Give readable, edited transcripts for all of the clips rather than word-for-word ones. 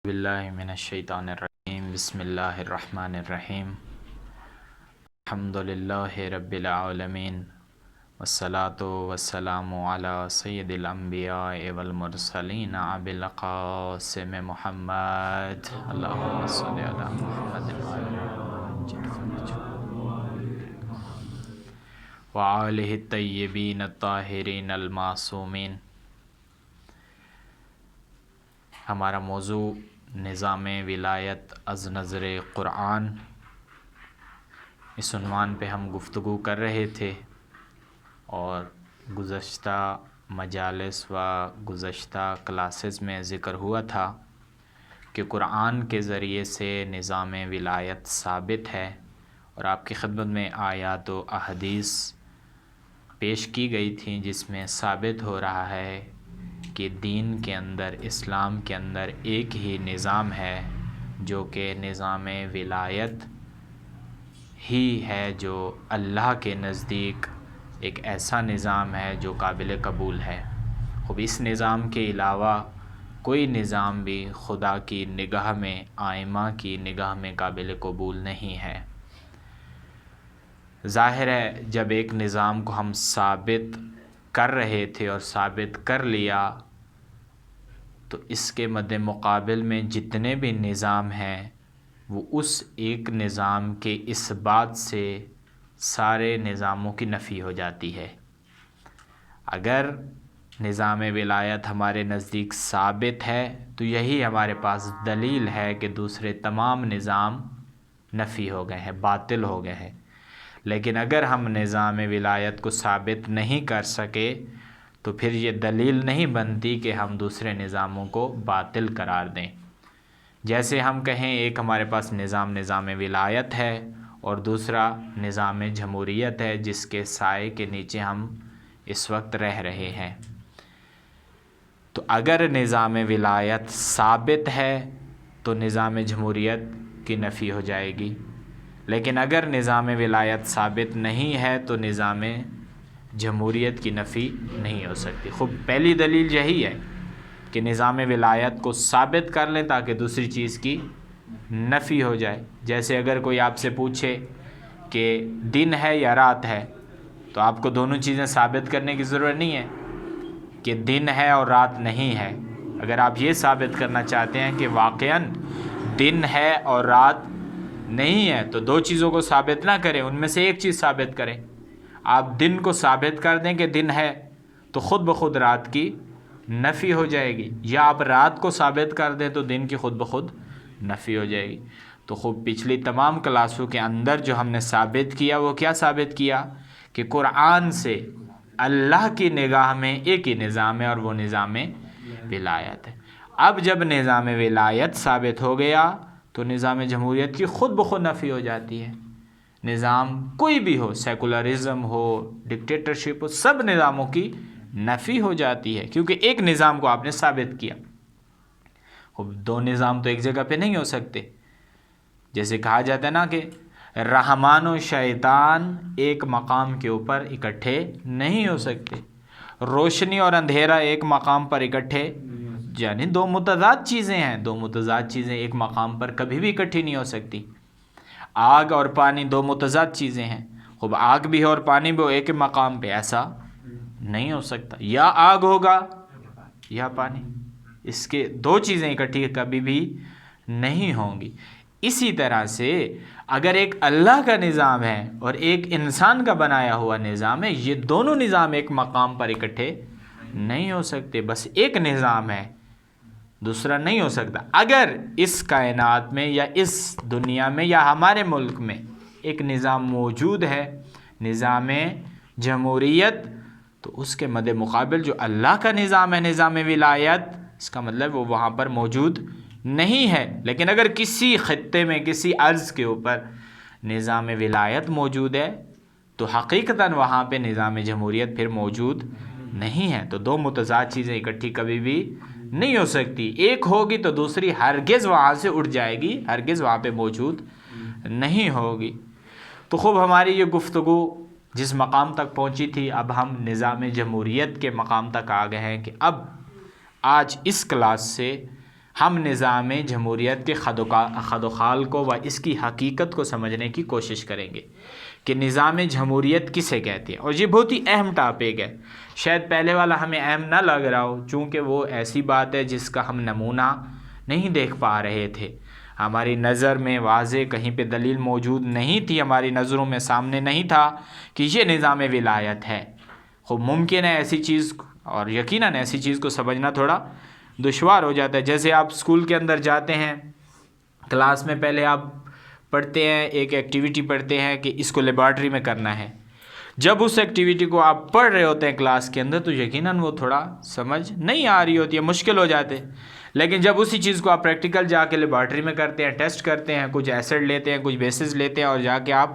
باللہ من الشیطان الرجیم بسم اللہ الرحمن الرحیم الحمد للہ رب العالمین والصلاة والسلام علی سید الانبیاء والمرسلین ابی القاسم محمد اللہم صلی علی محمد وآلہ الطیبین الطاہرین المعصومین۔ ہمارا موضوع نظام ولایت از نظر قرآن، اس عنوان پہ ہم گفتگو کر رہے تھے اور گزشتہ مجالس و گزشتہ کلاسز میں ذکر ہوا تھا کہ قرآن کے ذریعے سے نظام ولایت ثابت ہے، اور آپ کی خدمت میں آیات و احادیث پیش کی گئی تھیں جس میں ثابت ہو رہا ہے کہ دین کے اندر، اسلام کے اندر ایک ہی نظام ہے جو کہ نظام ولایت ہی ہے، جو اللہ کے نزدیک ایک ایسا نظام ہے جو قابل قبول ہے۔ خب اس نظام کے علاوہ کوئی نظام بھی خدا کی نگاہ میں، آئمہ کی نگاہ میں قابل قبول نہیں ہے۔ ظاہر ہے جب ایک نظام کو ہم ثابت کر رہے تھے اور ثابت کر لیا تو اس کے مد مقابل میں جتنے بھی نظام ہیں وہ اس ایک نظام کے اس بات سے سارے نظاموں کی نفی ہو جاتی ہے۔ اگر نظام ولایت ہمارے نزدیک ثابت ہے تو یہی ہمارے پاس دلیل ہے کہ دوسرے تمام نظام نفی ہو گئے ہیں، باطل ہو گئے ہیں۔ لیکن اگر ہم نظام ولایت کو ثابت نہیں کر سکے تو پھر یہ دلیل نہیں بنتی کہ ہم دوسرے نظاموں کو باطل قرار دیں۔ جیسے ہم کہیں ایک ہمارے پاس نظام ولایت ہے اور دوسرا نظام جمہوریت ہے جس کے سائے کے نیچے ہم اس وقت رہ رہے ہیں، تو اگر نظام ولایت ثابت ہے تو نظام جمہوریت کی نفی ہو جائے گی، لیکن اگر نظام ولایت ثابت نہیں ہے تو نظام جمہوریت کی نفی نہیں ہو سکتی۔ خوب پہلی دلیل یہی ہے کہ نظام ولایت کو ثابت کر لیں تاکہ دوسری چیز کی نفی ہو جائے۔ جیسے اگر کوئی آپ سے پوچھے کہ دن ہے یا رات ہے تو آپ کو دونوں چیزیں ثابت کرنے کی ضرورت نہیں ہے کہ دن ہے اور رات نہیں ہے۔ اگر آپ یہ ثابت کرنا چاہتے ہیں کہ واقعاً دن ہے اور رات نہیں ہے تو دو چیزوں کو ثابت نہ کریں، ان میں سے ایک چیز ثابت کریں۔ آپ دن کو ثابت کر دیں کہ دن ہے تو خود بخود رات کی نفی ہو جائے گی، یا آپ رات کو ثابت کر دیں تو دن کی خود بخود نفی ہو جائے گی۔ تو خوب پچھلی تمام کلاسوں کے اندر جو ہم نے ثابت کیا وہ کیا ثابت کیا کہ قرآن سے اللہ کی نگاہ میں ایک ہی نظام ہے اور وہ نظام ولایت ہے۔ اب جب نظام ولایت ثابت ہو گیا تو نظام جمہوریت کی خود بخود نفی ہو جاتی ہے۔ نظام کوئی بھی ہو، سیکولرزم ہو، ڈکٹیٹرشپ ہو، سب نظاموں کی نفی ہو جاتی ہے کیونکہ ایک نظام کو آپ نے ثابت کیا۔ دو نظام تو ایک جگہ پہ نہیں ہو سکتے۔ جیسے کہا جاتا ہے نا کہ رحمان و شیطان ایک مقام کے اوپر اکٹھے نہیں ہو سکتے، روشنی اور اندھیرا ایک مقام پر اکٹھے، یعنی دو متضاد چیزیں ہیں، دو متضاد چیزیں ایک مقام پر کبھی بھی اکٹھی نہیں ہو سکتی۔ آگ اور پانی دو متضاد چیزیں ہیں، خوب آگ بھی ہو اور پانی بھی ہو ایک مقام پہ، ایسا نہیں ہو سکتا۔ یا آگ ہوگا یا پانی، اس کے دو چیزیں اکٹھی کبھی بھی نہیں ہوں گی۔ اسی طرح سے اگر ایک اللہ کا نظام ہے اور ایک انسان کا بنایا ہوا نظام ہے، یہ دونوں نظام ایک مقام پر اکٹھے نہیں ہو سکتے، بس ایک نظام ہے، دوسرا نہیں ہو سکتا۔ اگر اس کائنات میں یا اس دنیا میں یا ہمارے ملک میں ایک نظام موجود ہے، نظام جمہوریت، تو اس کے مد مقابل جو اللہ کا نظام ہے، نظام ولایت، اس کا مطلب وہ وہاں پر موجود نہیں ہے۔ لیکن اگر کسی خطے میں، کسی ارض کے اوپر نظام ولایت موجود ہے تو حقیقتاً وہاں پہ نظام جمہوریت پھر موجود نہیں ہے۔ تو دو متضاد چیزیں اکٹھی کبھی بھی نہیں ہو سکتی، ایک ہوگی تو دوسری ہرگز وہاں سے اٹھ جائے گی، ہرگز وہاں پہ موجود نہیں ہوگی۔ تو خوب ہماری یہ گفتگو جس مقام تک پہنچی تھی، اب ہم نظام جمہوریت کے مقام تک آ گئے ہیں کہ اب آج اس کلاس سے ہم نظام جمہوریت کے خد و خال کو و اس کی حقیقت کو سمجھنے کی کوشش کریں گے کہ نظام جمہوریت کسے کہتے ہیں. اور یہ بہت ہی اہم ٹاپک ہے. شاید پہلے والا ہمیں اہم نہ لگ رہا ہو، چونکہ وہ ایسی بات ہے جس کا ہم نمونہ نہیں دیکھ پا رہے تھے. ہماری نظر میں واضح کہیں پہ دلیل موجود نہیں تھی، ہماری نظروں میں سامنے نہیں تھا کہ یہ نظام ولایت ہے. خوب ممکن ہے ایسی چیز، اور یقیناً ایسی چیز کو سمجھنا تھوڑا دشوار ہو جاتا ہے. جیسے آپ اسکول کے اندر جاتے ہیں، کلاس میں پہلے آپ پڑھتے ہیں، ایک ایکٹیویٹی پڑھتے ہیں کہ اس کو لیبارٹری میں کرنا ہے. جب اس ایکٹیویٹی کو آپ پڑھ رہے ہوتے ہیں کلاس کے اندر تو یقیناً وہ تھوڑا سمجھ نہیں آ رہی ہوتی ہے، مشکل ہو جاتے. لیکن جب اسی چیز کو آپ پریکٹیکل جا کے لیبارٹری میں کرتے ہیں، ٹیسٹ کرتے ہیں، کچھ ایسڈ لیتے ہیں، کچھ بیسز لیتے ہیں اور جا کے آپ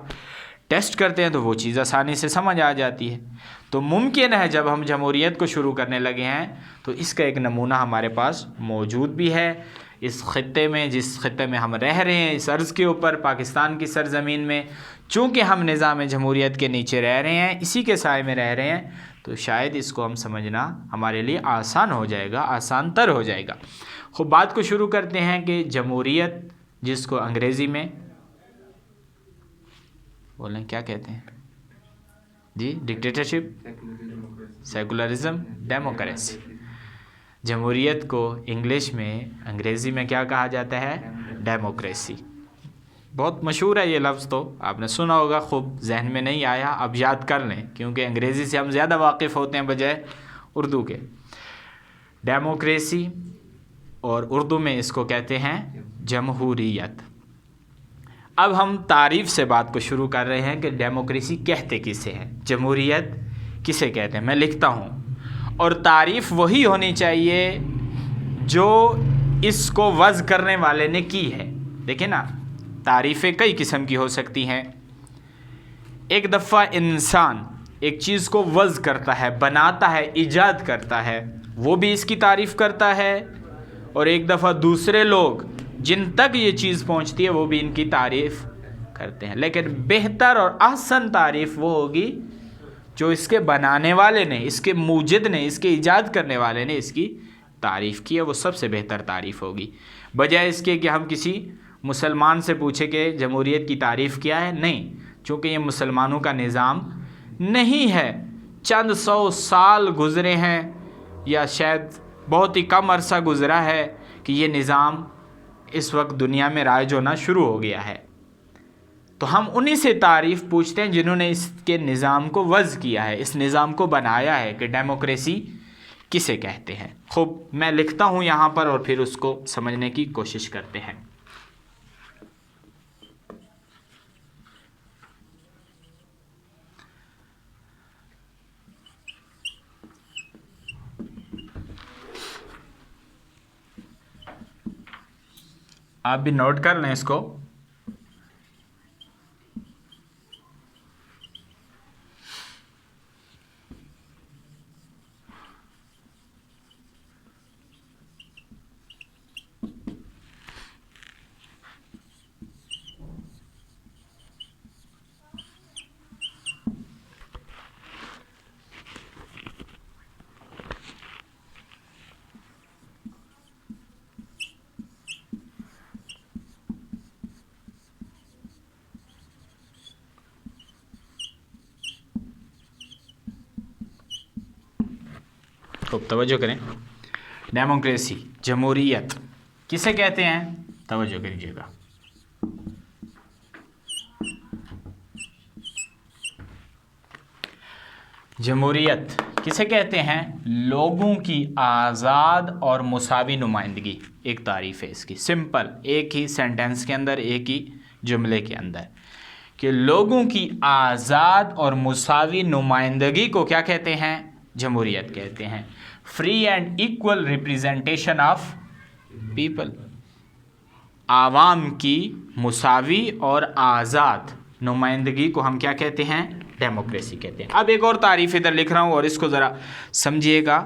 ٹیسٹ کرتے ہیں تو وہ چیز آسانی سے سمجھ آ جاتی ہے. تو ممکن ہے جب ہم جمہوریت کو شروع کرنے لگے ہیں تو اس کا ایک نمونہ ہمارے پاس موجود بھی ہے. اس خطے میں، جس خطے میں ہم رہ رہے ہیں، اس ارض کے اوپر، پاکستان کی سرزمین میں، چونکہ ہم نظام جمہوریت کے نیچے رہ رہے ہیں، اسی کے سائے میں رہ رہے ہیں، تو شاید اس کو ہم سمجھنا ہمارے لیے آسان ہو جائے گا، آسان تر ہو جائے گا. خب بات کو شروع کرتے ہیں کہ جمہوریت، جس کو انگریزی میں بولیں کیا کہتے ہیں جی، ڈکٹیٹرشپ، سیکولرزم، ڈیموکریسی. جمہوریت کو انگلش میں، انگریزی میں کیا کہا جاتا ہے؟ ڈیموکریسی. بہت مشہور ہے یہ لفظ، تو آپ نے سنا ہوگا، خوب ذہن میں نہیں آیا، اب یاد کر لیں کیونکہ انگریزی سے ہم زیادہ واقف ہوتے ہیں بجائے اردو کے. ڈیموکریسی، اور اردو میں اس کو کہتے ہیں جمہوریت. اب ہم تعریف سے بات کو شروع کر رہے ہیں کہ ڈیموکریسی کہتے کسے ہیں، جمہوریت کسے کہتے ہیں. میں لکھتا ہوں، اور تعریف وہی ہونی چاہیے جو اس کو وضع کرنے والے نے کی ہے. دیکھیں نا، تعریفیں کئی قسم کی ہو سکتی ہیں. ایک دفعہ انسان ایک چیز کو وضع کرتا ہے، بناتا ہے، ایجاد کرتا ہے، وہ بھی اس کی تعریف کرتا ہے. اور ایک دفعہ دوسرے لوگ جن تک یہ چیز پہنچتی ہے وہ بھی ان کی تعریف کرتے ہیں. لیکن بہتر اور احسن تعریف وہ ہوگی جو اس کے بنانے والے نے، اس کے موجد نے، اس کے ایجاد کرنے والے نے اس کی تعریف کی ہے، وہ سب سے بہتر تعریف ہوگی. بجائے اس کے کہ ہم کسی مسلمان سے پوچھیں کہ جمہوریت کی تعریف کیا ہے. نہیں، چونکہ یہ مسلمانوں کا نظام نہیں ہے، چند سو سال گزرے ہیں یا شاید بہت ہی کم عرصہ گزرا ہے کہ یہ نظام اس وقت دنیا میں رائج ہونا شروع ہو گیا ہے. تو ہم انہی سے تعریف پوچھتے ہیں جنہوں نے اس کے نظام کو وضع کیا ہے، اس نظام کو بنایا ہے کہ ڈیموکریسی کسے کہتے ہیں. خوب میں لکھتا ہوں یہاں پر اور پھر اس کو سمجھنے کی کوشش کرتے ہیں. آپ بھی نوٹ کر لیں اس کو. خوب توجہ کریں. ڈیموکریسی، جمہوریت کسے کہتے ہیں؟ توجہ کریجیے گا. جمہوریت کسے کہتے ہیں؟ لوگوں کی آزاد اور مساوی نمائندگی. ایک تعریف ہے اس کی، سمپل، ایک ہی سینٹنس کے اندر، ایک ہی جملے کے اندر، کہ لوگوں کی آزاد اور مساوی نمائندگی کو کیا کہتے ہیں؟ جمہوریت کہتے ہیں. Free and equal representation of people, عوام کی مساوی اور آزاد نمائندگی کو ہم کیا کہتے ہیں؟ ڈیموکریسی کہتے ہیں. اب ایک اور تعریف ادھر لکھ رہا ہوں اور اس کو ذرا سمجھیے گا.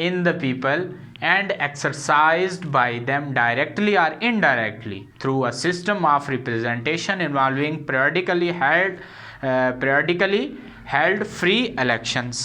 in the people and exercised by them directly or indirectly through a system of representation involving periodically held free elections।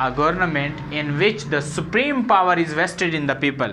a government in which the supreme power is vested in the people,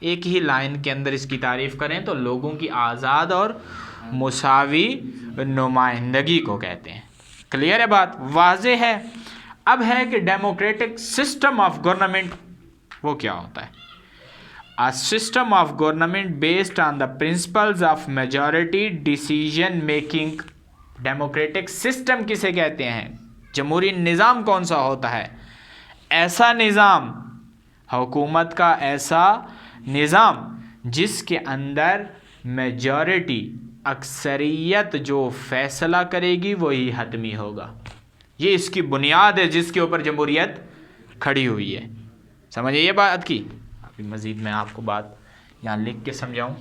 ایک ہی line کے اندر اس کی تعریف کریں تو لوگوں کی آزاد اور مساوی نمائندگی کو کہتے ہیں۔ کلیئر ہے بات، واضح ہے۔ اب ہے کہ ڈیموکریٹک سسٹم آف گورنمنٹ وہ کیا ہوتا ہے؟ A system of government based on the principles of majority decision making۔ Democratic system کسے کہتے ہیں؟ جمہوری نظام کون سا ہوتا ہے؟ ایسا نظام، حکومت کا ایسا نظام جس کے اندر میجورٹی، اکثریت جو فیصلہ کرے گی وہی حتمی ہوگا۔ یہ اس کی بنیاد ہے جس کے اوپر جمہوریت کھڑی ہوئی ہے۔ سمجھے یہ بات کی؟ ابھی مزید میں آپ کو بات یہاں لکھ کے سمجھاؤں۔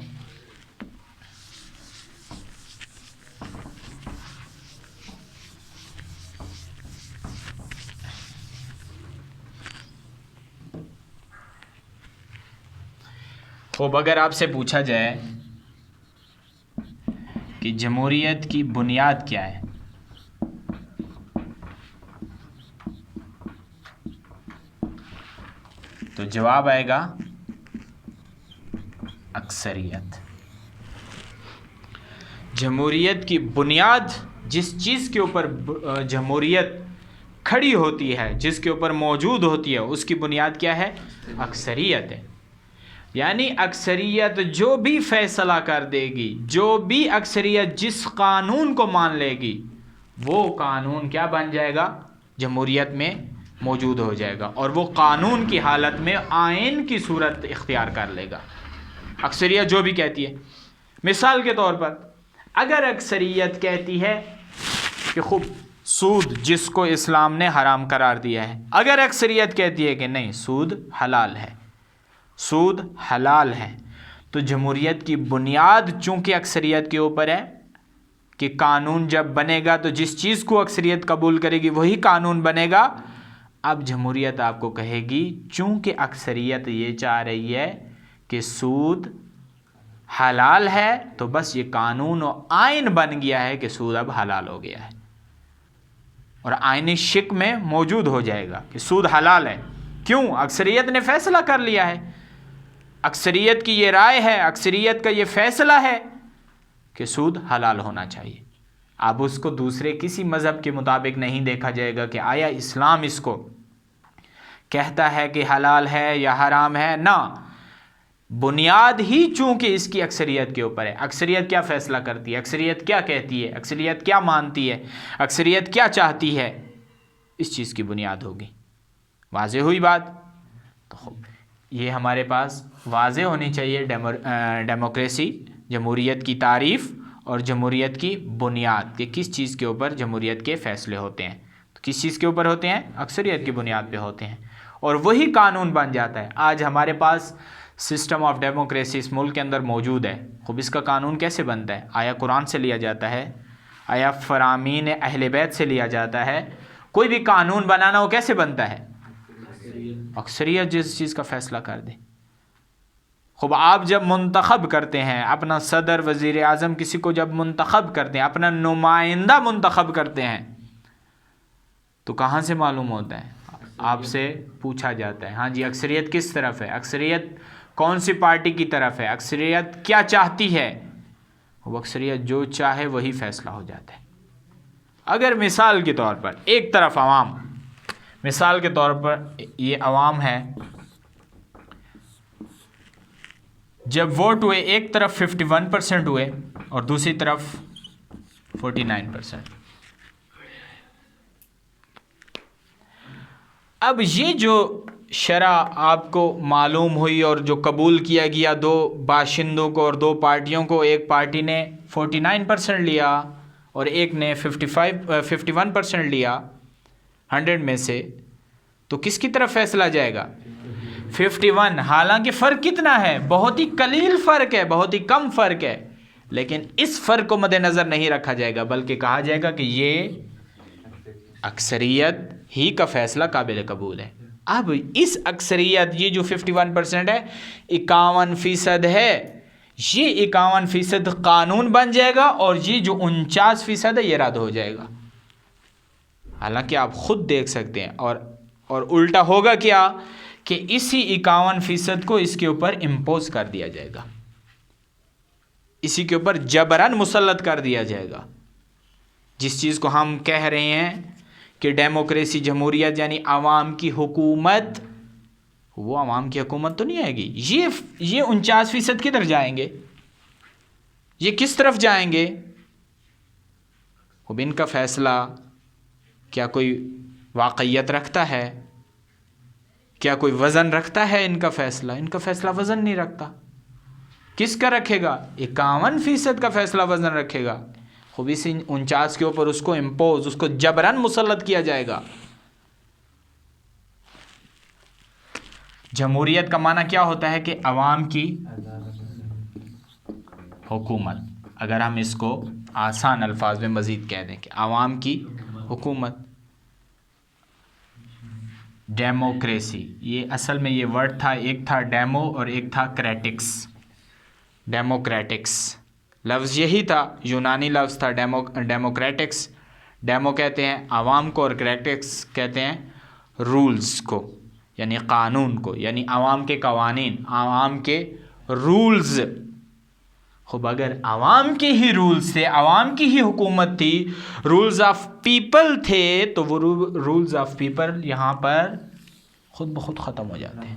خوب، اگر آپ سے پوچھا جائے کہ جمہوریت کی بنیاد کیا ہے، تو جواب آئے گا اکثریت۔ جمہوریت کی بنیاد، جس چیز کے اوپر جمہوریت کھڑی ہوتی ہے، جس کے اوپر موجود ہوتی ہے، اس کی بنیاد کیا ہے؟ اکثریت ہے۔ یعنی اکثریت جو بھی فیصلہ کر دے گی، جو بھی اکثریت جس قانون کو مان لے گی، وہ قانون کیا بن جائے گا؟ جمہوریت میں موجود ہو جائے گا، اور وہ قانون کی حالت میں آئین کی صورت اختیار کر لے گا، اکثریت جو بھی کہتی ہے۔ مثال کے طور پر اگر اکثریت کہتی ہے کہ خوب سود جس کو اسلام نے حرام قرار دیا ہے، اگر اکثریت کہتی ہے کہ نہیں سود حلال ہے، سود حلال ہے، تو جمہوریت کی بنیاد چونکہ اکثریت کے اوپر ہے کہ قانون جب بنے گا تو جس چیز کو اکثریت قبول کرے گی وہی قانون بنے گا۔ اب جمہوریت آپ کو کہے گی چونکہ اکثریت یہ چاہ رہی ہے کہ سود حلال ہے، تو بس یہ قانون و آئین بن گیا ہے کہ سود اب حلال ہو گیا ہے، اور آئینی شک میں موجود ہو جائے گا کہ سود حلال ہے۔ کیوں؟ اکثریت نے فیصلہ کر لیا ہے، اکثریت کی یہ رائے ہے، اکثریت کا یہ فیصلہ ہے کہ سود حلال ہونا چاہیے۔ اب اس کو دوسرے کسی مذہب کے مطابق نہیں دیکھا جائے گا کہ آیا اسلام اس کو کہتا ہے کہ حلال ہے یا حرام ہے، نہ، بنیاد ہی چونکہ اس کی اکثریت کے اوپر ہے۔ اکثریت کیا فیصلہ کرتی ہے، اکثریت کیا کہتی ہے، اکثریت کیا مانتی ہے، اکثریت کیا چاہتی ہے، اس چیز کی بنیاد ہوگی۔ واضح ہوئی بات؟ تو یہ ہمارے پاس واضح ہونی چاہیے ڈیموکریسی، جمہوریت کی تعریف اور جمہوریت کی بنیاد، کہ کس چیز کے اوپر جمہوریت کے فیصلے ہوتے ہیں۔ تو کس چیز کے اوپر ہوتے ہیں؟ اکثریت کی بنیاد پہ ہوتے ہیں، اور وہی قانون بن جاتا ہے۔ آج ہمارے پاس سسٹم آف ڈیموکریسی اس ملک کے اندر موجود ہے، خوب اس کا قانون کیسے بنتا ہے؟ آیا قرآن سے لیا جاتا ہے؟ آیا فرامین اہل بیت سے لیا جاتا ہے؟ کوئی بھی قانون بنانا وہ کیسے بنتا ہے؟ اکثریت جس چیز کا فیصلہ کر دے۔ خوب آپ جب منتخب کرتے ہیں اپنا صدر، وزیر اعظم، کسی کو جب منتخب کرتے ہیں، اپنا نمائندہ منتخب کرتے ہیں، تو کہاں سے معلوم ہوتا ہے؟ آپ سے پوچھا جاتا ہے، ہاں جی اکثریت کس طرف ہے، اکثریت کون سی پارٹی کی طرف ہے، اکثریت کیا چاہتی ہے؟ وہ اکثریت جو چاہے وہی فیصلہ ہو جاتا ہے۔ اگر مثال کے طور پر ایک طرف عوام، مثال کے طور پر یہ عوام ہے، جب ووٹ ہوئے ایک طرف 51% ہوئے اور دوسری طرف 49%۔ اب یہ جو شرح آپ کو معلوم ہوئی اور جو قبول کیا گیا دو باشندوں کو اور دو پارٹیوں کو، ایک پارٹی نے 49% لیا اور ایک نے 51% لیا 100 میں سے، تو کس کی طرف فیصلہ جائے گا؟ 51۔ حالانکہ فرق کتنا ہے؟ بہت ہی قلیل فرق ہے، بہت ہی کم فرق ہے، لیکن اس فرق کو مد نظر نہیں رکھا جائے گا، بلکہ کہا جائے گا کہ یہ اکثریت ہی کا فیصلہ قابل قبول ہے۔ اب اس اکثریت، یہ جو 51% ہے، 51% ہے، یہ 51% قانون بن جائے گا، اور یہ جو 49% ہے یہ رد ہو جائے گا۔ حالانکہ آپ خود دیکھ سکتے ہیں، اور الٹا ہوگا کیا کہ اسی 51% کو اس کے اوپر امپوز کر دیا جائے گا، اسی کے اوپر جبراً مسلط کر دیا جائے گا۔ جس چیز کو ہم کہہ رہے ہیں کہ ڈیموکریسی، جمہوریت یعنی عوام کی حکومت، وہ عوام کی حکومت تو نہیں آئے گی۔ یہ 49% کدھر جائیں گے؟ یہ کس طرف جائیں گے؟ اب ان کا فیصلہ کیا کوئی واقعیت رکھتا ہے؟ کیا کوئی وزن رکھتا ہے ان کا فیصلہ؟ ان کا فیصلہ وزن نہیں رکھتا۔ کس کا رکھے گا؟ 51% کا فیصلہ وزن رکھے گا۔ خوب اسی 49 کے اوپر اس کو امپوز، اس کو جبراً مسلط کیا جائے گا۔ جمہوریت کا معنی کیا ہوتا ہے؟ کہ عوام کی حکومت۔ اگر ہم اس کو آسان الفاظ میں مزید کہہ دیں کہ عوام کی حکومت۔ ڈیموکریسی، یہ اصل میں یہ ورڈ تھا، ایک تھا ڈیمو اور ایک تھا کریٹکس۔ ڈیموکریٹکس لفظ یہی تھا، یونانی لفظ تھا ڈیموکریٹکس۔ ڈیمو کہتے ہیں عوام کو اور کریٹکس کہتے ہیں رولز کو، یعنی قانون کو، یعنی عوام کے قوانین، عوام کے رولز۔ خوب اگر عوام کے ہی رولز تھے، عوام کی ہی حکومت تھی، رولز آف پیپل تھے، تو وہ رولز آف پیپل یہاں پر خود بخود ختم ہو جاتے ہیں۔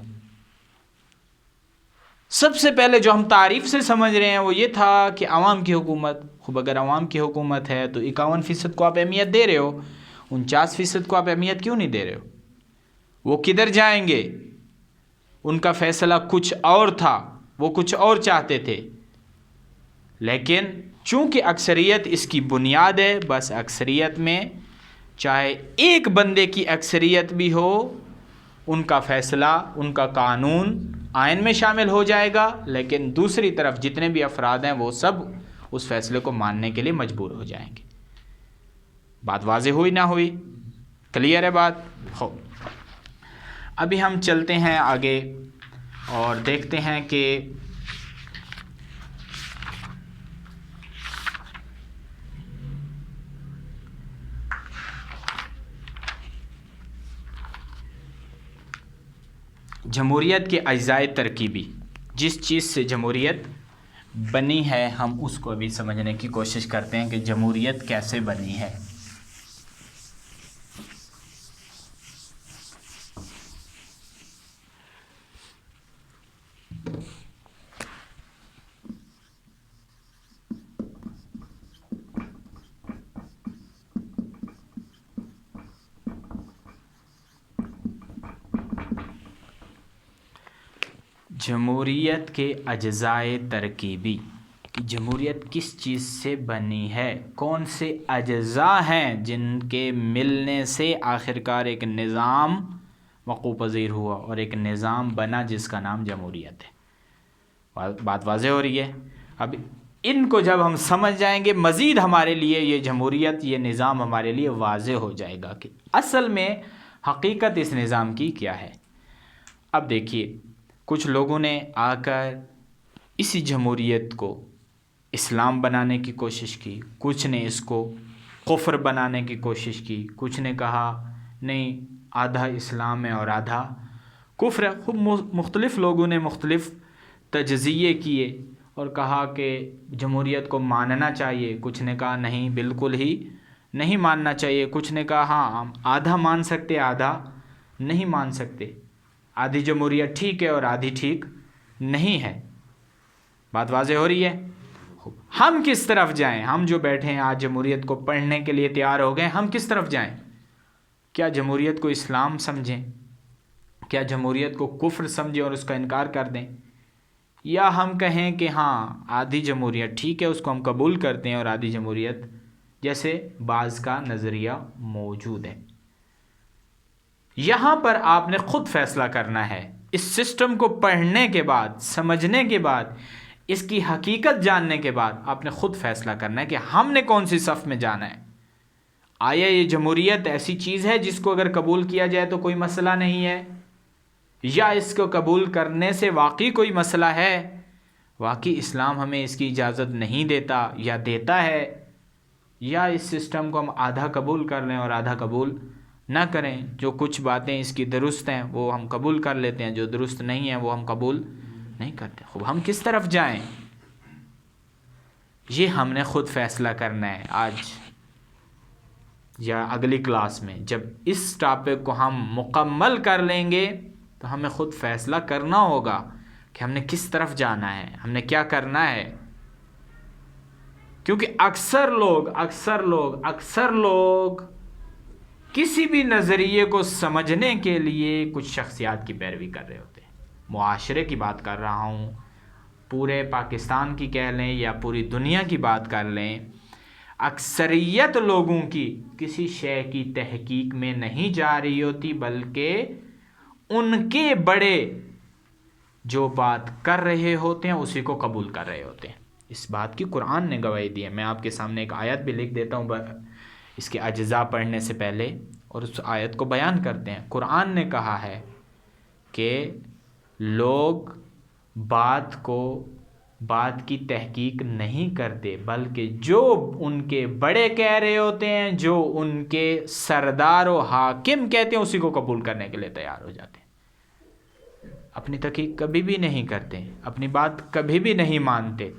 سب سے پہلے جو ہم تعریف سے سمجھ رہے ہیں وہ یہ تھا کہ عوام کی حکومت۔ خوب اگر عوام کی حکومت ہے تو 51% کو آپ اہمیت دے رہے ہو، 49% کو آپ اہمیت کیوں نہیں دے رہے ہو؟ وہ کدھر جائیں گے؟ ان کا فیصلہ کچھ اور تھا، وہ کچھ اور چاہتے تھے، لیکن چونکہ اکثریت اس کی بنیاد ہے، بس اکثریت میں چاہے ایک بندے کی اکثریت بھی ہو، ان کا فیصلہ، ان کا قانون آئین میں شامل ہو جائے گا، لیکن دوسری طرف جتنے بھی افراد ہیں وہ سب اس فیصلے کو ماننے کے لیے مجبور ہو جائیں گے۔ بات واضح ہوئی نہ ہوئی؟ کلیئر ہے بات؟ ہو، ابھی ہم چلتے ہیں آگے اور دیکھتے ہیں کہ جمہوریت کے اجزاء ترکیبی، جس چیز سے جمہوریت بنی ہے، ہم اس کو بھی سمجھنے کی کوشش کرتے ہیں کہ جمہوریت کیسے بنی ہے۔ جمہوریت کے اجزاء ترکیبی، جمہوریت کس چیز سے بنی ہے، کون سے اجزاء ہیں جن کے ملنے سے آخرکار ایک نظام وقوع پذیر ہوا اور ایک نظام بنا جس کا نام جمہوریت ہے۔ بات واضح ہو رہی ہے؟ اب ان کو جب ہم سمجھ جائیں گے، مزید ہمارے لیے یہ جمہوریت، یہ نظام ہمارے لیے واضح ہو جائے گا کہ اصل میں حقیقت اس نظام کی کیا ہے۔ اب دیکھیے، کچھ لوگوں نے آ کر اسی جمہوریت کو اسلام بنانے کی کوشش کی، کچھ نے اس کو کفر بنانے کی کوشش کی، کچھ نے کہا نہیں آدھا اسلام ہے اور آدھا کفر ہے۔ خوب مختلف لوگوں نے مختلف تجزیے کیے اور کہا کہ جمہوریت کو ماننا چاہیے، کچھ نے کہا نہیں بالکل ہی نہیں ماننا چاہیے، کچھ نے کہا ہاں ہم آدھا مان سکتے آدھا نہیں مان سکتے، آدھی جمہوریت ٹھیک ہے اور آدھی ٹھیک نہیں ہے۔ بات واضح ہو رہی ہے؟ ہم کس طرف جائیں؟ ہم جو بیٹھے ہیں آج جمہوریت کو پڑھنے کے لیے تیار ہو گئے، ہم کس طرف جائیں؟ کیا جمہوریت کو اسلام سمجھیں؟ کیا جمہوریت کو کفر سمجھیں اور اس کا انکار کر دیں؟ یا ہم کہیں کہ ہاں آدھی جمہوریت ٹھیک ہے، اس کو ہم قبول کرتے ہیں، اور آدھی جمہوریت جیسے بعض کا نظریہ موجود ہے۔ یہاں پر آپ نے خود فیصلہ کرنا ہے، اس سسٹم کو پڑھنے کے بعد، سمجھنے کے بعد، اس کی حقیقت جاننے کے بعد آپ نے خود فیصلہ کرنا ہے کہ ہم نے کون سی صف میں جانا ہے۔ آیا یہ جمہوریت ایسی چیز ہے جس کو اگر قبول کیا جائے تو کوئی مسئلہ نہیں ہے، یا اس کو قبول کرنے سے واقعی کوئی مسئلہ ہے، واقعی اسلام ہمیں اس کی اجازت نہیں دیتا یا دیتا ہے، یا اس سسٹم کو ہم آدھا قبول کر لیں اور آدھا قبول نہ کریں. جو کچھ باتیں اس کی درست ہیں وہ ہم قبول کر لیتے ہیں، جو درست نہیں ہیں وہ ہم قبول نہیں کرتے. خوب ہم کس طرف جائیں یہ ہم نے خود فیصلہ کرنا ہے. آج یا اگلی کلاس میں جب اس ٹاپک کو ہم مکمل کر لیں گے تو ہمیں خود فیصلہ کرنا ہوگا کہ ہم نے کس طرف جانا ہے، ہم نے کیا کرنا ہے. کیونکہ اکثر لوگ کسی بھی نظریے کو سمجھنے کے لیے کچھ شخصیات کی پیروی کر رہے ہوتے ہیں. معاشرے کی بات کر رہا ہوں، پورے پاکستان کی کہہ لیں یا پوری دنیا کی بات کر لیں، اکثریت لوگوں کی کسی شے کی تحقیق میں نہیں جا رہی ہوتی، بلکہ ان کے بڑے جو بات کر رہے ہوتے ہیں اسی کو قبول کر رہے ہوتے ہیں. اس بات کی قرآن نے گواہی دی ہے. میں آپ کے سامنے ایک آیت بھی لکھ دیتا ہوں اس کے اجزاء پڑھنے سے پہلے، اور اس آیت کو بیان کرتے ہیں. قرآن نے کہا ہے کہ لوگ بات کی تحقیق نہیں کرتے، بلکہ جو ان کے بڑے کہہ رہے ہوتے ہیں، جو ان کے سردار و حاکم کہتے ہیں اسی کو قبول کرنے کے لیے تیار ہو جاتے ہیں. اپنی تحقیق کبھی بھی نہیں کرتے، اپنی بات کبھی بھی نہیں مانتے،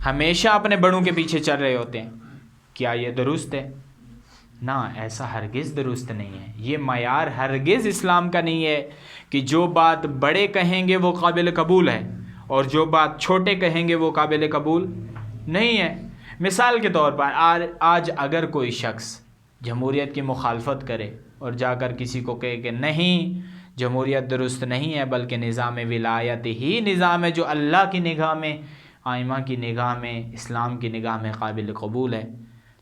ہمیشہ اپنے بڑوں کے پیچھے چل رہے ہوتے ہیں. کیا یہ درست ہے؟ نہ، ایسا ہرگز درست نہیں ہے. یہ معیار ہرگز اسلام کا نہیں ہے کہ جو بات بڑے کہیں گے وہ قابل قبول ہے اور جو بات چھوٹے کہیں گے وہ قابل قبول نہیں ہے. مثال کے طور پر آج اگر کوئی شخص جمہوریت کی مخالفت کرے اور جا کر کسی کو کہے کہ نہیں جمہوریت درست نہیں ہے بلکہ نظام ولایت ہی نظام ہے جو اللہ کی نگاہ میں، ائمہ کی نگاہ میں، اسلام کی نگاہ میں قابل قبول ہے،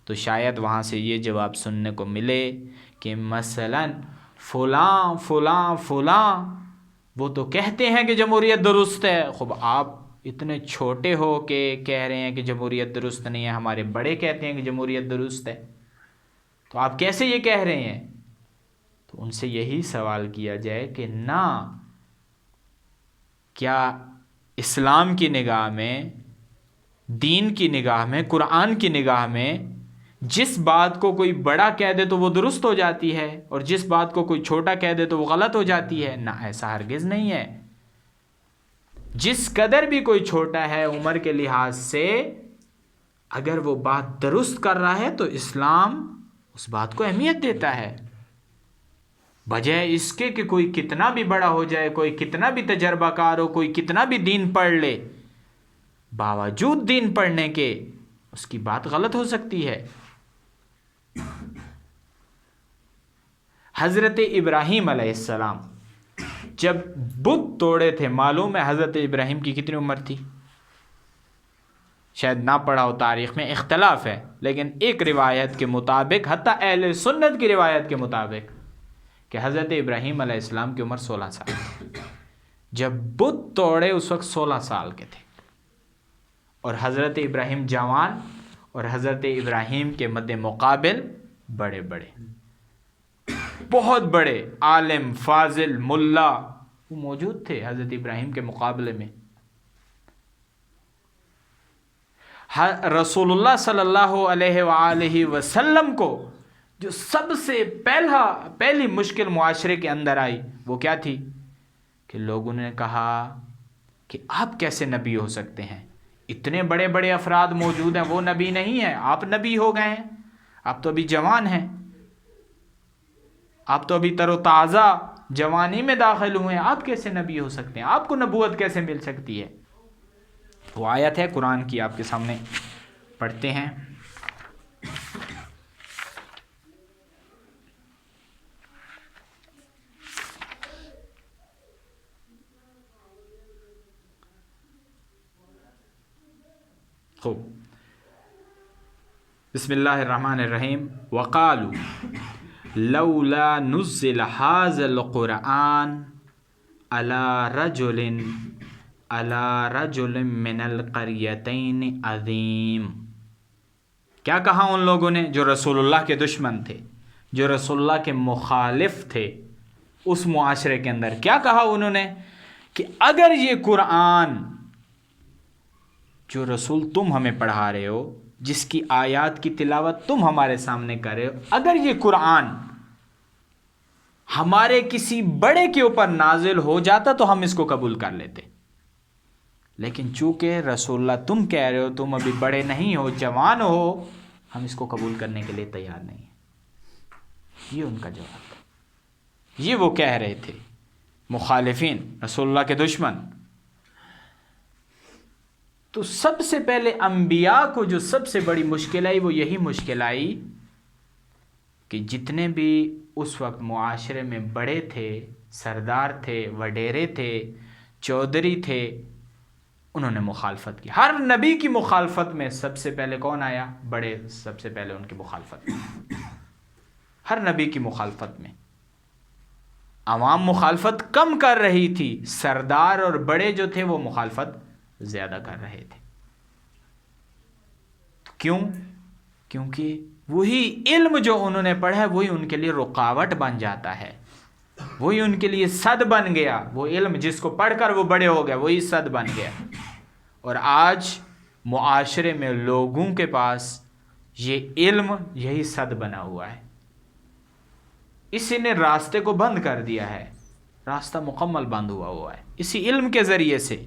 تو شاید وہاں سے یہ جواب سننے کو ملے کہ مثلا فلاں فلاں فلاں وہ تو کہتے ہیں کہ جمہوریت درست ہے. خوب آپ اتنے چھوٹے ہو کے کہہ رہے ہیں کہ جمہوریت درست نہیں ہے، ہمارے بڑے کہتے ہیں کہ جمہوریت درست ہے، تو آپ کیسے یہ کہہ رہے ہیں؟ تو ان سے یہی سوال کیا جائے کہ نہ، کیا اسلام کی نگاہ میں، دین کی نگاہ میں، قرآن کی نگاہ میں جس بات کو کوئی بڑا کہہ دے تو وہ درست ہو جاتی ہے اور جس بات کو کوئی چھوٹا کہہ دے تو وہ غلط ہو جاتی ہے؟ نہ، ایسا ہرگز نہیں ہے. جس قدر بھی کوئی چھوٹا ہے عمر کے لحاظ سے، اگر وہ بات درست کر رہا ہے تو اسلام اس بات کو اہمیت دیتا ہے، بجائے اس کے کہ کوئی کتنا بھی بڑا ہو جائے، کوئی کتنا بھی تجربہ کار ہو، کوئی کتنا بھی دین پڑھ لے، باوجود دین پڑھنے کے اس کی بات غلط ہو سکتی ہے. حضرت ابراہیم علیہ السلام جب بت توڑے تھے، معلوم ہے حضرت ابراہیم کی کتنی عمر تھی؟ شاید نہ پڑھا ہو، تاریخ میں اختلاف ہے، لیکن ایک روایت کے مطابق، حتیٰ اہل سنت کی روایت کے مطابق، کہ حضرت ابراہیم علیہ السلام کی عمر 16 سال تھی. جب بت توڑے اس وقت 16 سال کے تھے، اور حضرت ابراہیم جوان اور حضرت ابراہیم کے مد مقابل بڑے بڑے، بہت بڑے عالم، فاضل، ملا وہ موجود تھے حضرت ابراہیم کے مقابلے میں. رسول اللہ صلی اللہ علیہ وآلہ وسلم کو جو سب سے پہلی مشکل معاشرے کے اندر آئی وہ کیا تھی؟ کہ لوگوں نے کہا کہ آپ کیسے نبی ہو سکتے ہیں؟ اتنے بڑے بڑے افراد موجود ہیں، وہ نبی نہیں ہیں، آپ نبی ہو گئے ہیں، آپ تو ابھی جوان ہیں، آپ تو ابھی تر و تازہ جوانی میں داخل ہوئے ہیں، آپ کیسے نبی ہو سکتے ہیں؟ آپ کو نبوت کیسے مل سکتی ہے؟ وہ آیت ہے قرآن کی، آپ کے سامنے پڑھتے ہیں. خوب، بسم اللہ الرحمن الرحیم. وقالوا لولا نزل هذا القرآن على رجل من القريتين عظیم. کیا کہا ان لوگوں نے جو رسول اللہ کے دشمن تھے، جو رسول اللہ کے مخالف تھے اس معاشرے کے اندر؟ کیا کہا انہوں نے کہ اگر یہ قرآن جو رسول تم ہمیں پڑھا رہے ہو جس کی آیات کی تلاوت تم ہمارے سامنے کر رہے ہو، اگر یہ قرآن ہمارے کسی بڑے کے اوپر نازل ہو جاتا تو ہم اس کو قبول کر لیتے، لیکن چونکہ رسول اللہ تم کہہ رہے ہو تم ابھی بڑے نہیں ہو، جوان ہو، ہم اس کو قبول کرنے کے لیے تیار نہیں ہیں۔ یہ ان کا جواب تھا۔ یہ وہ کہہ رہے تھے مخالفین، رسول اللہ کے دشمن۔ تو سب سے پہلے انبیاء کو جو سب سے بڑی مشکل آئی وہ یہی مشکل آئی کہ جتنے بھی اس وقت معاشرے میں بڑے تھے، سردار تھے، وڈیرے تھے، چودھری تھے، انہوں نے مخالفت کی۔ ہر نبی کی مخالفت میں سب سے پہلے کون آیا؟ بڑے سب سے پہلے ان کی مخالفت میں، ہر نبی کی مخالفت میں۔ عوام مخالفت کم کر رہی تھی، سردار اور بڑے جو تھے وہ مخالفت زیادہ کر رہے تھے۔ کیوں؟ کیونکہ وہی علم جو انہوں نے پڑھا ہے وہی ان کے لیے رکاوٹ بن جاتا ہے، وہی ان کے لیے صد بن گیا۔ وہ علم جس کو پڑھ کر وہ بڑے ہو گئے وہی صد بن گیا۔ اور آج معاشرے میں لوگوں کے پاس یہ علم یہی صد بنا ہوا ہے، اسی نے راستے کو بند کر دیا ہے، راستہ مکمل بند ہوا ہے اسی علم کے ذریعے سے۔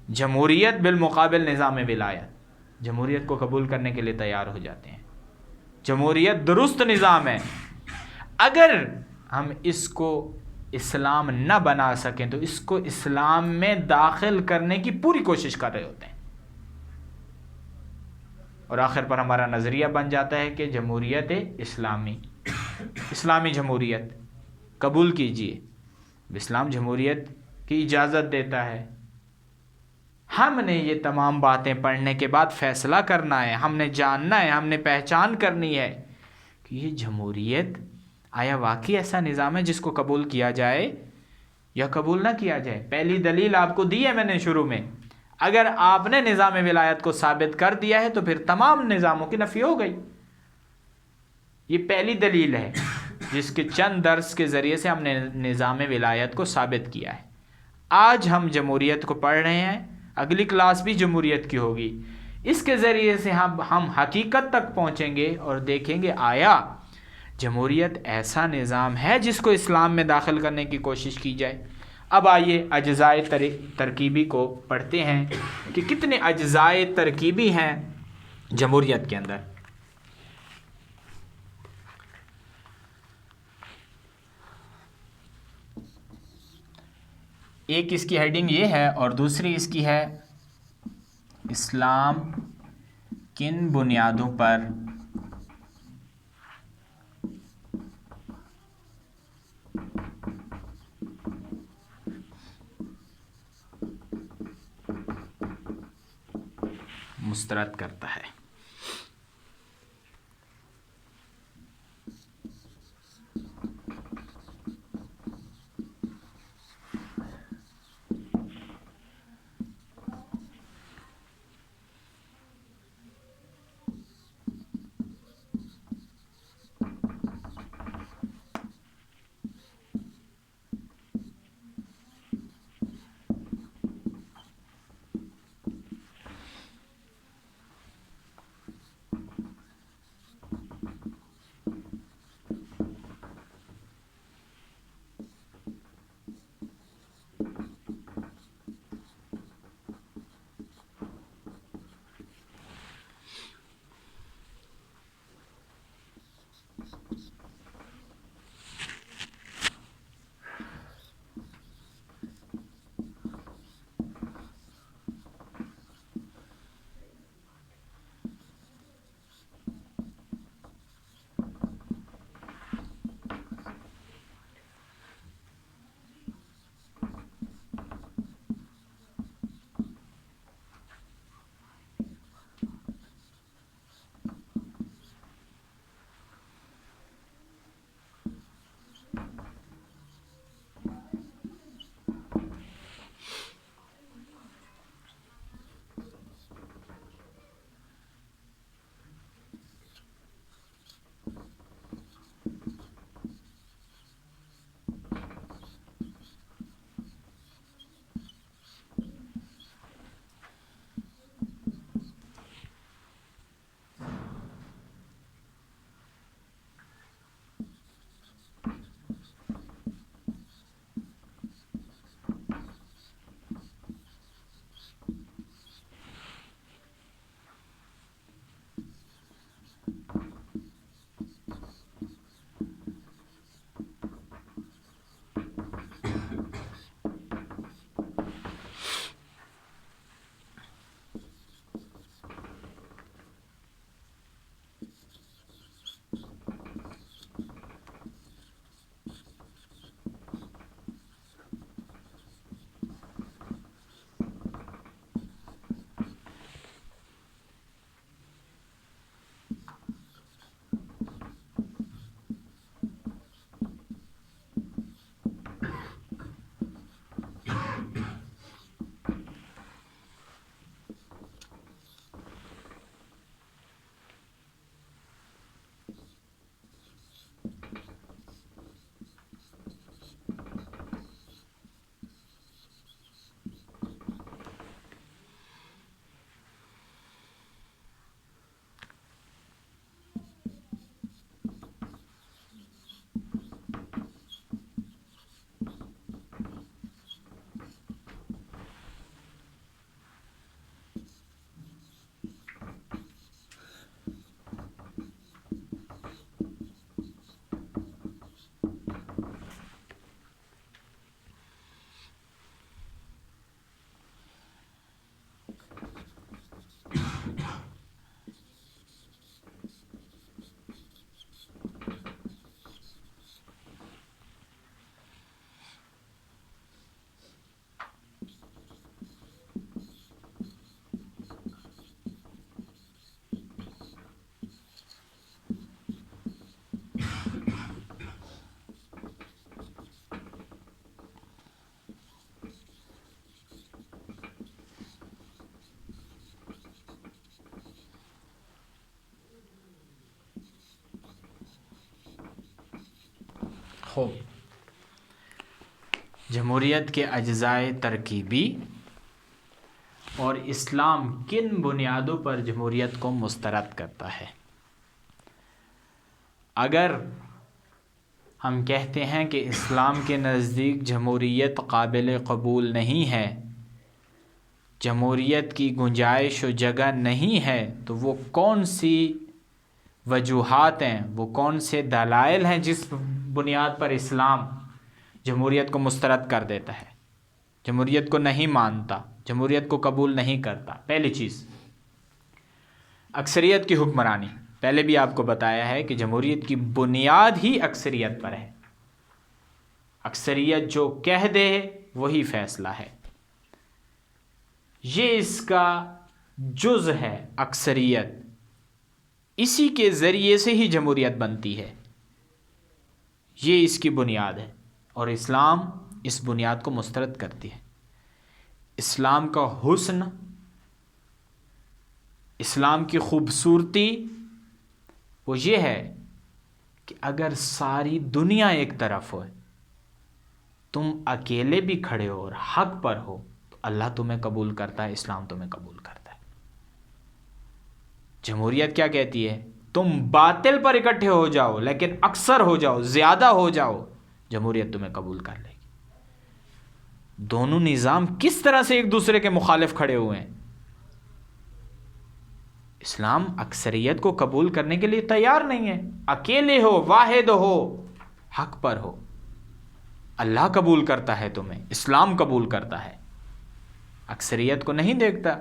جمہوریت بالمقابل نظام ولایت، جمہوریت کو قبول کرنے کے لیے تیار ہو جاتے ہیں۔ جمہوریت درست نظام ہے، اگر ہم اس کو اسلام نہ بنا سکیں تو اس کو اسلام میں داخل کرنے کی پوری کوشش کر رہے ہوتے ہیں، اور آخر پر ہمارا نظریہ بن جاتا ہے کہ جمہوریت اسلامی جمہوریت قبول کیجئے۔ اسلام جمہوریت کی اجازت دیتا ہے۔ ہم نے یہ تمام باتیں پڑھنے کے بعد فیصلہ کرنا ہے، ہم نے جاننا ہے، ہم نے پہچان کرنی ہے کہ یہ جمہوریت آیا واقعی ایسا نظام ہے جس کو قبول کیا جائے یا قبول نہ کیا جائے۔ پہلی دلیل آپ کو دی ہے میں نے شروع میں، اگر آپ نے نظام ولایت کو ثابت کر دیا ہے تو پھر تمام نظاموں کی نفی ہو گئی۔ یہ پہلی دلیل ہے جس کے چند درس کے ذریعے سے ہم نے نظام ولایت کو ثابت کیا ہے۔ آج ہم جمہوریت کو پڑھ رہے ہیں، اگلی کلاس بھی جمہوریت کی ہوگی۔ اس کے ذریعے سے ہم حقیقت تک پہنچیں گے اور دیکھیں گے آیا جمہوریت ایسا نظام ہے جس کو اسلام میں داخل کرنے کی کوشش کی جائے۔ اب آئیے اجزائے ترکیبی کو پڑھتے ہیں کہ کتنے اجزائے ترکیبی ہیں جمہوریت کے اندر۔ ایک اس کی ہیڈنگ یہ ہے اور دوسری اس کی ہے اسلام کن بنیادوں پر مسترد کرتا ہے۔ خوب، جمہوریت کے اجزائے ترکیبی اور اسلام کن بنیادوں پر جمہوریت کو مسترد کرتا ہے؟ اگر ہم کہتے ہیں کہ اسلام کے نزدیک جمہوریت قابل قبول نہیں ہے، جمہوریت کی گنجائش و جگہ نہیں ہے، تو وہ کون سی وجوہات ہیں، وہ کون سے دلائل ہیں جس بنیاد پر اسلام جمہوریت کو مسترد کر دیتا ہے، جمہوریت کو نہیں مانتا، جمہوریت کو قبول نہیں کرتا؟ پہلی چیز، اکثریت کی حکمرانی۔ پہلے بھی آپ کو بتایا ہے کہ جمہوریت کی بنیاد ہی اکثریت پر ہے، اکثریت جو کہہ دے وہی فیصلہ ہے، یہ اس کا جز ہے اکثریت، اسی کے ذریعے سے ہی جمہوریت بنتی ہے، یہ اس کی بنیاد ہے، اور اسلام اس بنیاد کو مسترد کرتی ہے۔ اسلام کا حسن، اسلام کی خوبصورتی وہ یہ ہے کہ اگر ساری دنیا ایک طرف ہو، تم اکیلے بھی کھڑے ہو اور حق پر ہو، تو اللہ تمہیں قبول کرتا ہے، اسلام تمہیں قبول کرتا ہے۔ جمہوریت کیا کہتی ہے؟ تم باطل پر اکٹھے ہو جاؤ لیکن اکثر ہو جاؤ، زیادہ ہو جاؤ، جمہوریت تمہیں قبول کر لے گی۔ دونوں نظام کس طرح سے ایک دوسرے کے مخالف کھڑے ہوئے ہیں؟ اسلام اکثریت کو قبول کرنے کے لیے تیار نہیں ہے، اکیلے ہو، واحد ہو، حق پر ہو، اللہ قبول کرتا ہے تمہیں، اسلام قبول کرتا ہے، اکثریت کو نہیں دیکھتا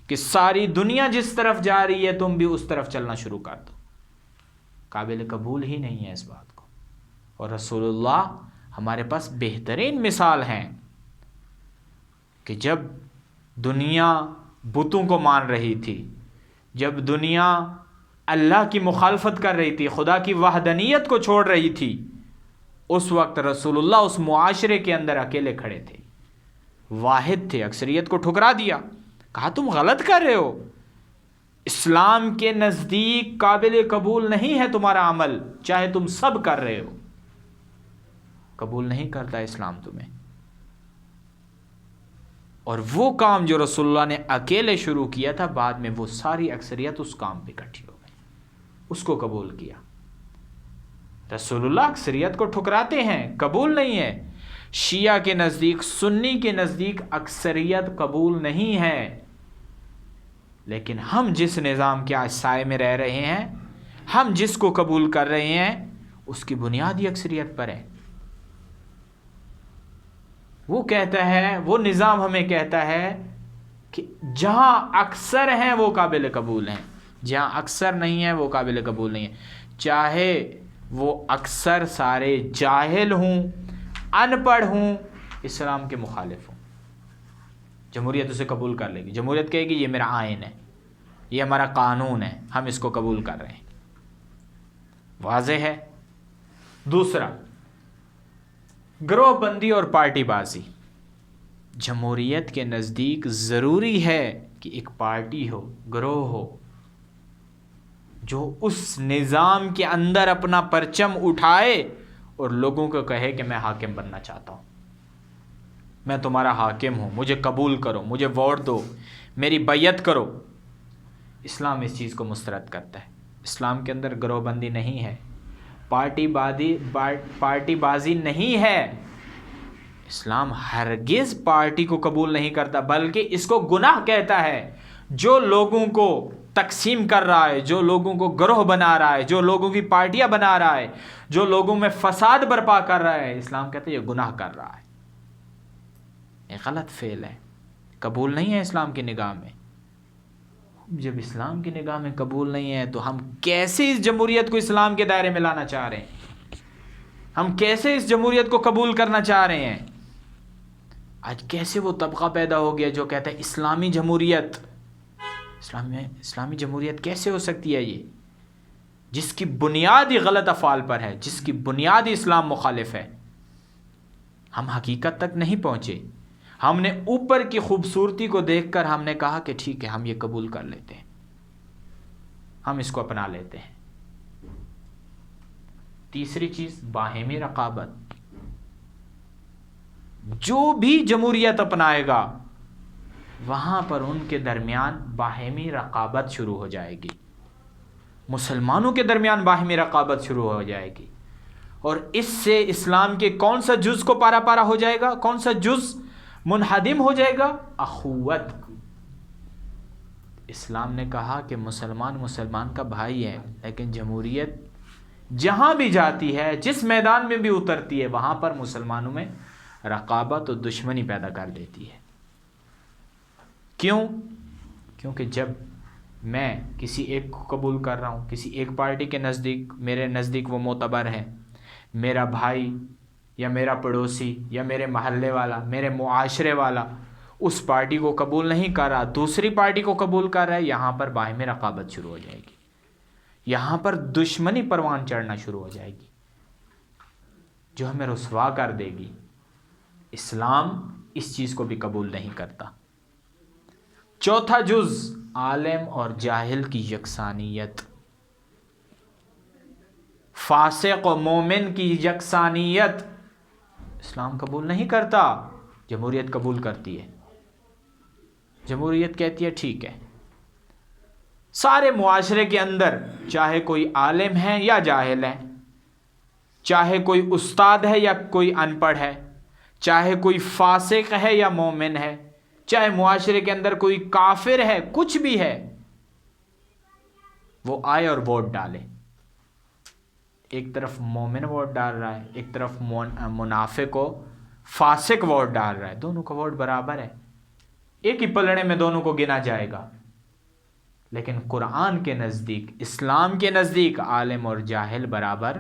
کہ ساری دنیا جس طرف جا رہی ہے تم بھی اس طرف چلنا شروع کر دو۔ قابل قبول ہی نہیں ہے اس بات کو، اور رسول اللہ ہمارے پاس بہترین مثال ہیں کہ جب دنیا بتوں کو مان رہی تھی، جب دنیا اللہ کی مخالفت کر رہی تھی، خدا کی وحدانیت کو چھوڑ رہی تھی، اس وقت رسول اللہ اس معاشرے کے اندر اکیلے کھڑے تھے، واحد تھے، اکثریت کو ٹھکرا دیا، کہا تم غلط کر رہے ہو، اسلام کے نزدیک قابل قبول نہیں ہے تمہارا عمل، چاہے تم سب کر رہے ہو، قبول نہیں کرتا اسلام تمہیں۔ اور وہ کام جو رسول اللہ نے اکیلے شروع کیا تھا، بعد میں وہ ساری اکثریت اس کام پہ اکٹھی ہو گئی، اس کو قبول کیا۔ رسول اللہ اکثریت کو ٹھکراتے ہیں، قبول نہیں ہے۔ شیعہ کے نزدیک، سنی کے نزدیک اکثریت قبول نہیں ہے، لیکن ہم جس نظام کے سائے میں رہ رہے ہیں، ہم جس کو قبول کر رہے ہیں، اس کی بنیاد ہی اکثریت پر ہے۔ وہ کہتا ہے، وہ نظام ہمیں کہتا ہے کہ جہاں اکثر ہیں وہ قابل قبول ہیں، جہاں اکثر نہیں ہیں وہ قابل قبول نہیں ہیں، چاہے وہ اکثر سارے جاہل ہوں، ان پڑھ ہوں، اسلام کے مخالف ہوں، جمہوریت اسے قبول کر لے گی۔ جمہوریت کہے گی یہ میرا آئین ہے، یہ ہمارا قانون ہے، ہم اس کو قبول کر رہے ہیں۔ واضح ہے۔ دوسرا، گروہ بندی اور پارٹی بازی۔ جمہوریت کے نزدیک ضروری ہے کہ ایک پارٹی ہو، گروہ ہو، جو اس نظام کے اندر اپنا پرچم اٹھائے اور لوگوں کو کہے کہ میں حاکم بننا چاہتا ہوں، میں تمہارا حاکم ہوں، مجھے قبول کرو، مجھے ووٹ دو، میری بیعت کرو۔ اسلام اس چیز کو مسترد کرتا ہے۔ اسلام کے اندر گروہ بندی نہیں ہے، پارٹی بازی نہیں ہے۔ اسلام ہرگز پارٹی کو قبول نہیں کرتا، بلکہ اس کو گناہ کہتا ہے۔ جو لوگوں کو تقسیم کر رہا ہے، جو لوگوں کو گروہ بنا رہا ہے، جو لوگوں کی پارٹیاں بنا رہا ہے، جو لوگوں میں فساد برپا کر رہا ہے، اسلام کہتا ہے یہ گناہ کر رہا ہے، یہ غلط فعل ہے، قبول نہیں ہے اسلام کی نگاہ میں۔ جب اسلام کی نگاہ میں قبول نہیں ہے تو ہم کیسے اس جمہوریت کو اسلام کے دائرے میں لانا چاہ رہے ہیں؟ ہم کیسے اس جمہوریت کو قبول کرنا چاہ رہے ہیں؟ آج کیسے وہ طبقہ پیدا ہو گیا جو کہتا ہے اسلامی جمہوریت، اسلامی جمہوریت کیسے ہو سکتی ہے یہ، جس کی بنیاد ہی غلط افعال پر ہے، جس کی بنیاد ہی اسلام مخالف ہے۔ ہم حقیقت تک نہیں پہنچے، ہم نے اوپر کی خوبصورتی کو دیکھ کر ہم نے کہا کہ ٹھیک ہے، ہم یہ قبول کر لیتے ہیں، ہم اس کو اپنا لیتے ہیں۔ تیسری چیز باہمی رقابت. جو بھی جمہوریت اپنائے گا وہاں پر ان کے درمیان باہمی رقابت شروع ہو جائے گی، مسلمانوں کے درمیان باہمی رقابت شروع ہو جائے گی، اور اس سے اسلام کے کون سا جز کو پارا پارا ہو جائے گا، کون سا جز منہدم ہو جائے گا؟ اخوت. اسلام نے کہا کہ مسلمان کا بھائی ہے، لیکن جمہوریت جہاں بھی جاتی ہے، جس میدان میں بھی اترتی ہے، وہاں پر مسلمانوں میں رقابت اور دشمنی پیدا کر دیتی ہے. کیوں؟ کیونکہ جب میں کسی ایک کو قبول کر رہا ہوں، کسی ایک پارٹی کے نزدیک، میرے نزدیک وہ معتبر ہے، میرا بھائی یا میرا پڑوسی یا میرے محلے والا، میرے معاشرے والا اس پارٹی کو قبول نہیں کر رہا، دوسری پارٹی کو قبول کر رہا ہے، یہاں پر باہمی رقابت شروع ہو جائے گی، یہاں پر دشمنی پروان چڑھنا شروع ہو جائے گی جو ہمیں رسوا کر دے گی. اسلام اس چیز کو بھی قبول نہیں کرتا. چوتھا جز عالم اور جاہل کی یکسانیت، فاسق و مومن کی یکسانیت اسلام قبول نہیں کرتا، جمہوریت قبول کرتی ہے. جمہوریت کہتی ہے ٹھیک ہے، سارے معاشرے کے اندر چاہے کوئی عالم ہے یا جاہل ہے، چاہے کوئی استاد ہے یا کوئی ان پڑھ ہے، چاہے کوئی فاسق ہے یا مومن ہے، چاہے معاشرے کے اندر کوئی کافر ہے، کچھ بھی ہے، وہ آئے اور ووٹ ڈالے. ایک طرف مومن ووٹ ڈال رہا ہے، ایک طرف منافق و فاسق ووٹ ڈال رہا ہے، دونوں کا ووٹ برابر ہے، ایک ہی پلڑے میں دونوں کو گنا جائے گا. لیکن قرآن کے نزدیک، اسلام کے نزدیک عالم اور جاہل برابر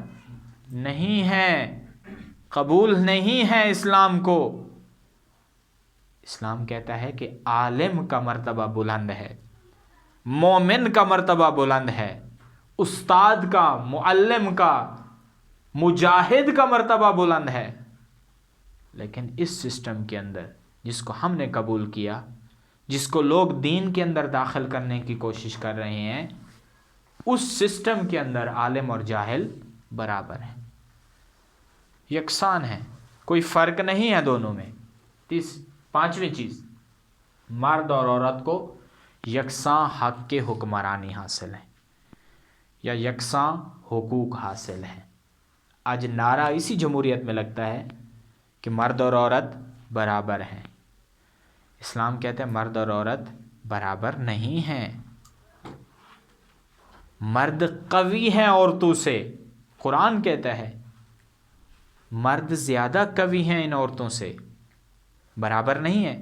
نہیں ہے، قبول نہیں ہے اسلام کو. اسلام کہتا ہے کہ عالم کا مرتبہ بلند ہے، مومن کا مرتبہ بلند ہے، استاد کا، معلم کا، مجاہد کا مرتبہ بلند ہے. لیکن اس سسٹم کے اندر جس کو ہم نے قبول کیا، جس کو لوگ دین کے اندر داخل کرنے کی کوشش کر رہے ہیں، اس سسٹم کے اندر عالم اور جاہل برابر ہیں، یکساں ہیں، کوئی فرق نہیں ہے دونوں میں. پانچویں چیز، مرد اور عورت کو یکساں حق کے حکمرانی حاصل ہے یا یکساں حقوق حاصل ہیں. آج نعرہ اسی جمہوریت میں لگتا ہے کہ مرد اور عورت برابر ہیں. اسلام کہتے ہیں مرد اور عورت برابر نہیں ہیں. مرد قوی ہیں عورتوں سے، قرآن کہتا ہے مرد زیادہ قوی ہیں ان عورتوں سے، برابر نہیں ہیں.